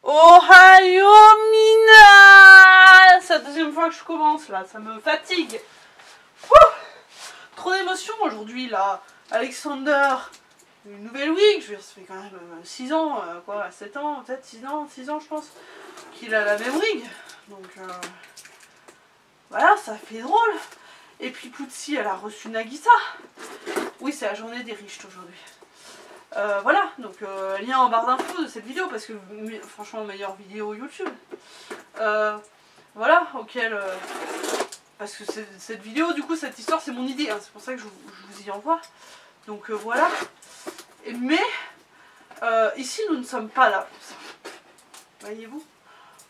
Ohio Mina! C'est la deuxième fois que je commence là, ça me fatigue. Trop d'émotions aujourd'hui là. Alexander, une nouvelle wig, je veux dire, ça fait quand même 6 ans, quoi, 7 ans, peut-être 6 ans je pense, qu'il a la même wig. Donc voilà, ça fait drôle. Et puis Poutsi, elle a reçu Nagisa. Oui, c'est la journée des riches aujourd'hui. Voilà, donc lien en barre d'infos de cette vidéo, parce que franchement, meilleure vidéo YouTube. Voilà, auquel... parce que cette vidéo, du coup, cette histoire, c'est mon idée, hein, c'est pour ça que je vous y envoie. Donc voilà. Mais, ici, nous ne sommes pas là pour ça. Voyez-vous?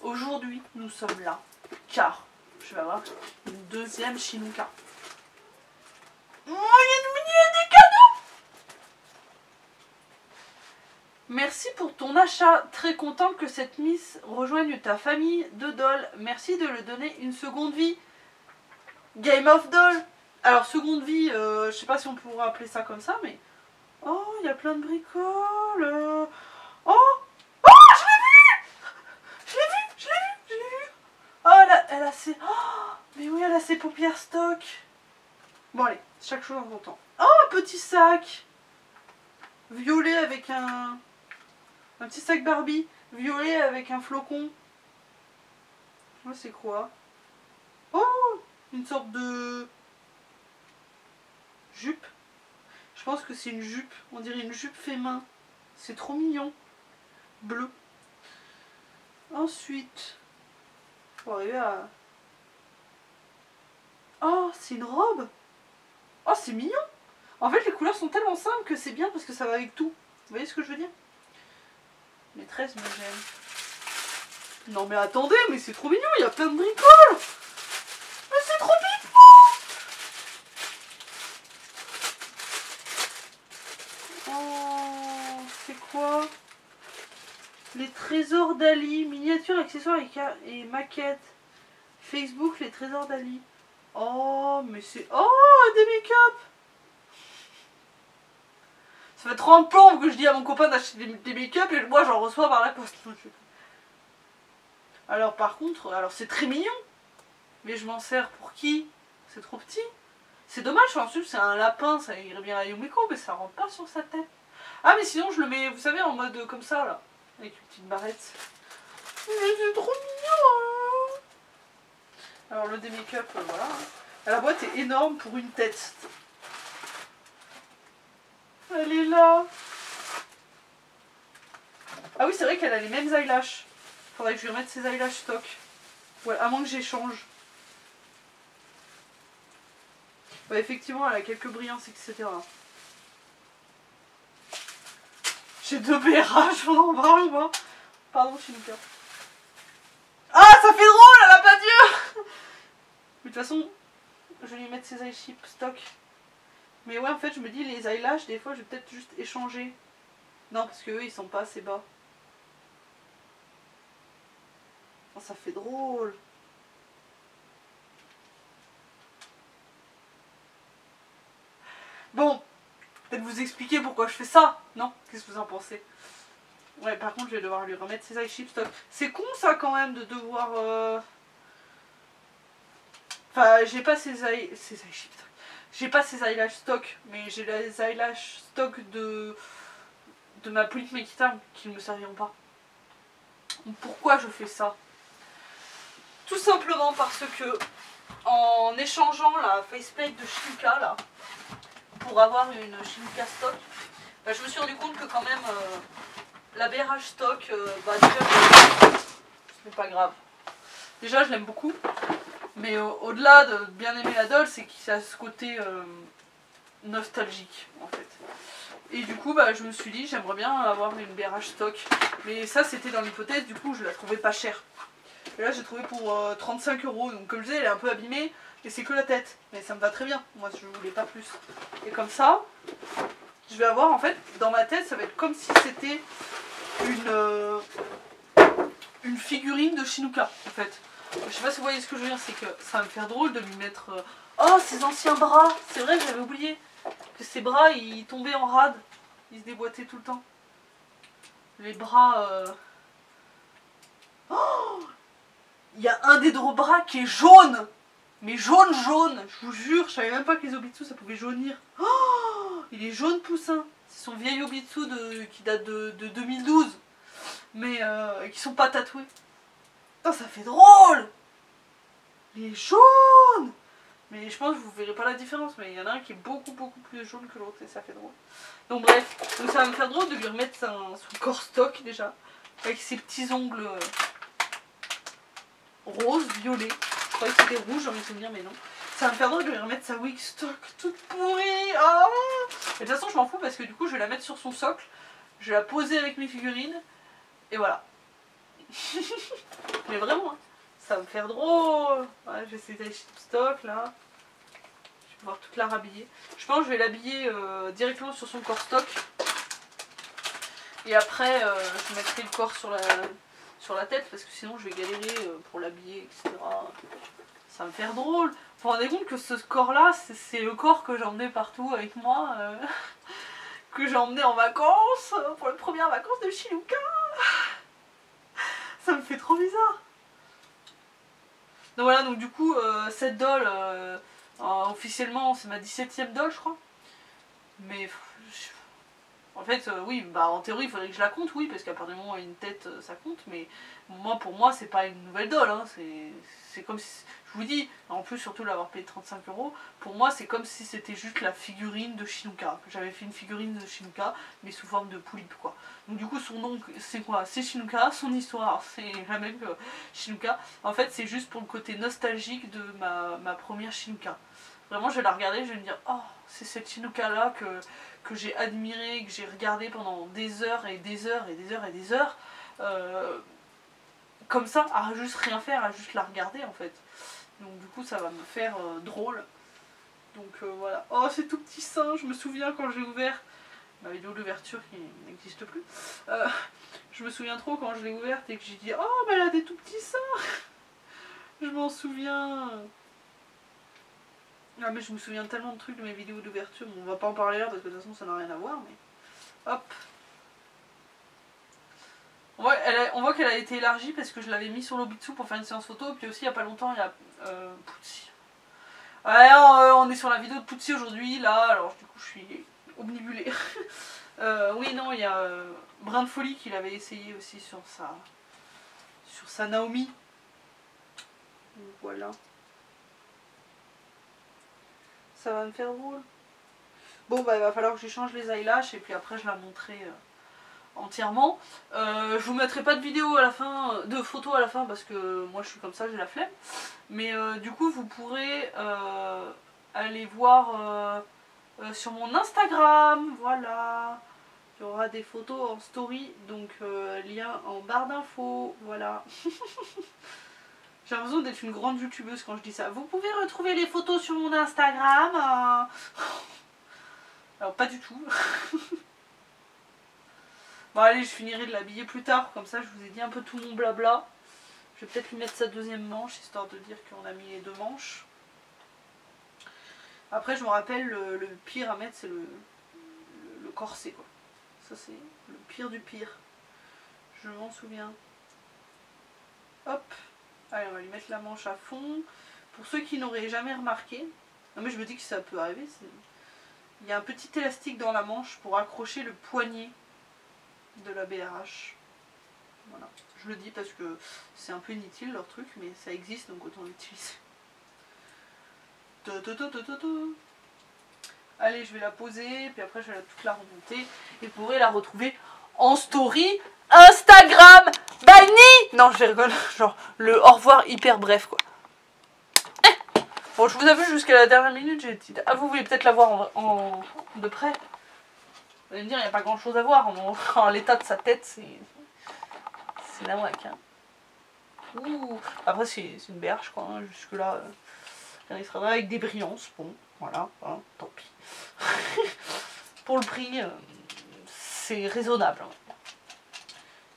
Aujourd'hui, nous sommes là, car je vais avoir une deuxième Shinuka. Oh, il y a des cadeaux! Merci pour ton achat. Très content que cette Miss rejoigne ta famille de dolls. Merci de lui donner une seconde vie. Game of Doll. Alors, seconde vie, je sais pas si on pourra appeler ça comme ça, mais... Oh, il y a plein de bricoles. Oh! Oh, je l'ai vu! Je l'ai vu! Oh, elle a ses... Oh, mais oui, elle a ses paupières stock. Bon, allez, chaque chose en son temps. Oh, un petit sac violet avec un petit sac Barbie violet avec un flocon. Oh, c'est quoi? Oh, une sorte de jupe. Je pense que c'est une jupe. On dirait une jupe fait main. C'est trop mignon. Bleu. Ensuite, pour arriver à... Oh, c'est une robe. Oh, c'est mignon. En fait, les couleurs sont tellement simples que c'est bien parce que ça va avec tout. Vous voyez ce que je veux dire? Maîtresse me gêne. Non mais attendez, mais c'est trop mignon, il y a plein de bricoles. Mais c'est trop pipou. Oh, c'est quoi? Les trésors d'Ali, miniatures, accessoires et maquettes. Facebook, les trésors d'Ali. Oh, mais c'est... Oh, des make-up. Ça fait 30 plombes que je dis à mon copain d'acheter des make-up et moi j'en reçois par la poste. Alors par contre, alors c'est très mignon, mais je m'en sers pour qui? C'est trop petit. C'est dommage, ensuite c'est un lapin, ça irait bien à Yumiko, mais ça rentre pas sur sa tête. Ah mais sinon je le mets, vous savez, en mode comme ça là, avec une petite barrette. Mais c'est trop mignon. Alors le make-up, voilà. La boîte est énorme pour une tête. Elle est là. Ah oui, c'est vrai qu'elle a les mêmes eyelashes. Faudrait que je lui remette ses eyelashes stock. Ouais, à moins que j'échange. Ouais, effectivement, elle a quelques brillances, etc. J'ai 2 BRH, on en parle ou pas? Pardon, Shinuka. Ah, ça fait drôle, elle a pas Dieu. Mais de toute façon, je vais lui mettre ses eyeships stock. Mais ouais, en fait, je me dis, les eyelashes, des fois, je vais peut-être juste échanger. Non, parce qu'eux, ils sont pas assez bas. Oh, ça fait drôle. Bon, peut-être vous expliquer pourquoi je fais ça, non? Qu'est-ce que vous en pensez? Ouais, par contre, je vais devoir lui remettre ses eyeships stock. C'est con, ça, quand même, de devoir... Enfin, j'ai pas ses eyeships stock. J'ai pas ses eyelashes stock, mais j'ai les eyelashes stock de ma Polite Mekita qui ne me serviront pas. Pourquoi je fais ça? Tout simplement parce que en échangeant la faceplate de Shinuka là, pour avoir une Shinuka stock, bah, je me suis rendu compte que quand même la BRH stock, bah déjà c'est pas grave. Déjà je l'aime beaucoup, mais au-delà de bien aimer la doll, c'est qu'il a ce côté nostalgique en fait. Et du coup bah, je me suis dit j'aimerais bien avoir une BRH stock, mais ça c'était dans l'hypothèse, du coup je la trouvais pas chère. Et là j'ai trouvé pour 35 €, donc comme je disais elle est un peu abîmée et c'est que la tête, mais ça me va très bien, moi je voulais pas plus. Et comme ça, je vais avoir en fait, dans ma tête ça va être comme si c'était une figurine de Shinuka en fait. Je sais pas si vous voyez ce que je veux dire, c'est que ça va me faire drôle de lui mettre... Oh, ses anciens bras, c'est vrai j'avais oublié que ses bras ils tombaient en rade, ils se déboîtaient tout le temps. Les bras... y a un des deux bras qui est jaune. Mais jaune, je vous jure, je savais même pas que les Obitsu ça pouvait jaunir. Oh, il est jaune poussin. C'est son vieil Obitsu qui date de 2012. Mais qui sont pas tatoués. Putain, ça fait drôle. Il est jaune. Mais je pense que vous verrez pas la différence. Mais il y en a un qui est beaucoup plus jaune que l'autre et ça fait drôle. Donc bref, donc ça va me faire drôle de lui remettre son corps stock déjà. Avec ses petits ongles roses, violets. Je croyais que c'était rouge dans mes souvenirs, mais non. Ça va me faire drôle de lui remettre sa wig stock toute pourrie. Oh, et de toute façon, je m'en fous parce que du coup, je vais la mettre sur son socle. Je vais la poser avec mes figurines. Et voilà. Mais vraiment, hein, ça va me faire drôle. Ouais, je vais essayer d'aller chez stock là. Je vais pouvoir toute la rhabiller. Je pense que je vais l'habiller directement sur son corps stock. Et après, je mettrai le corps sur la tête parce que sinon je vais galérer pour l'habiller, etc. Ça va me faire drôle. Vous vous rendez compte que ce corps-là, c'est le corps que j'ai emmené partout avec moi, que j'ai emmené en vacances, pour les premières vacances de Shinuka. Ça me fait trop bizarre. Donc voilà, donc du coup, cette doll, officiellement, c'est ma 17e doll, je crois. Mais... En fait, oui, bah en théorie, il faudrait que je la compte, oui, parce qu'à partir du moment où il y a une tête, ça compte, mais moi, pour moi, c'est pas une nouvelle doll, hein, c'est comme si, je vous dis, en plus, surtout l'avoir payé 35 €, pour moi, c'est comme si c'était juste la figurine de Shinuka. J'avais fait une figurine de Shinuka, mais sous forme de poulipe, quoi. Donc du coup, son nom, c'est quoi? C'est Shinuka, son histoire, c'est la même que Shinuka. En fait, c'est juste pour le côté nostalgique de ma première Shinuka. Vraiment, je vais la regarder, je vais me dire, oh, c'est cette Shinuka-là que j'ai admirée, que j'ai regardée pendant des heures et des heures et des heures et des heures. Comme ça, à juste rien faire, à juste la regarder, en fait. Donc du coup, ça va me faire drôle. Donc voilà. Oh, ces tout petits seins, je me souviens quand j'ai ouvert ma vidéo d'ouverture qui n'existe plus. Je me souviens trop quand je l'ai ouverte et que j'ai dit, oh, mais elle a des tout petits seins. Je m'en souviens. Ah mais je me souviens tellement de trucs de mes vidéos d'ouverture, bon, on va pas en parler là parce que de toute façon ça n'a rien à voir, mais hop. On voit qu'elle a été élargie parce que je l'avais mis sur l'Obitsu pour faire une séance photo, et puis aussi il y a pas longtemps il y a Poutsi. Ouais, on est sur la vidéo de Poutsi aujourd'hui, là, alors du coup je suis omnibulée. Oui non, il y a Brin de Folie qui l'avait essayé aussi sur sa Naomi. Donc voilà. Ça va me faire drôle. Bon bah il va falloir que je change les eyelashes et puis après je la montrerai entièrement. Je vous mettrai pas de vidéo à la fin, de photos à la fin parce que moi je suis comme ça, j'ai la flemme. Mais du coup vous pourrez aller voir sur mon Instagram, voilà. Il y aura des photos en story, donc lien en barre d'infos, voilà. J'ai l'impression d'être une grande youtubeuse quand je dis ça. Vous pouvez retrouver les photos sur mon Instagram. Alors pas du tout. Bon allez, je finirai de l'habiller plus tard. Comme ça je vous ai dit un peu tout mon blabla. Je vais peut-être lui mettre sa deuxième manche, histoire de dire qu'on a mis les deux manches. Après je me rappelle, le pire à mettre c'est le corset quoi. Ça c'est le pire du pire. Je m'en souviens. Hop. Allez, on va lui mettre la manche à fond. Pour ceux qui n'auraient jamais remarqué, non mais je me dis que ça peut arriver, il y a un petit élastique dans la manche pour accrocher le poignet de la BRH. Voilà, je le dis parce que c'est un peu inutile leur truc, mais ça existe donc autant l'utiliser. Allez, je vais la poser, puis après je vais toute la remonter et vous pourrez la retrouver en story Instagram. Bye ni. Non, je rigole, genre le au revoir hyper bref quoi. Bon, je vous avoue jusqu'à la dernière minute, j'ai dit ah vous voulez peut-être la voir de près. Vous allez me dire il n'y a pas grand chose à voir en l'état de sa tête, c'est la whack hein. Ouh. Après c'est une berge quoi, hein. Jusque là elle sera avec des brillances, bon voilà, hein, tant pis. Pour le prix c'est raisonnable hein.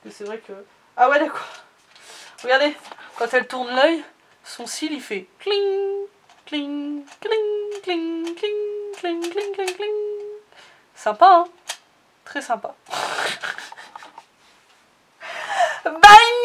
C'est vrai que... Ah ouais d'accord. Regardez, quand elle tourne l'œil, son cil il fait cling, cling, cling, cling, cling, cling, cling, cling, cling. Sympa hein. Très sympa. Bye.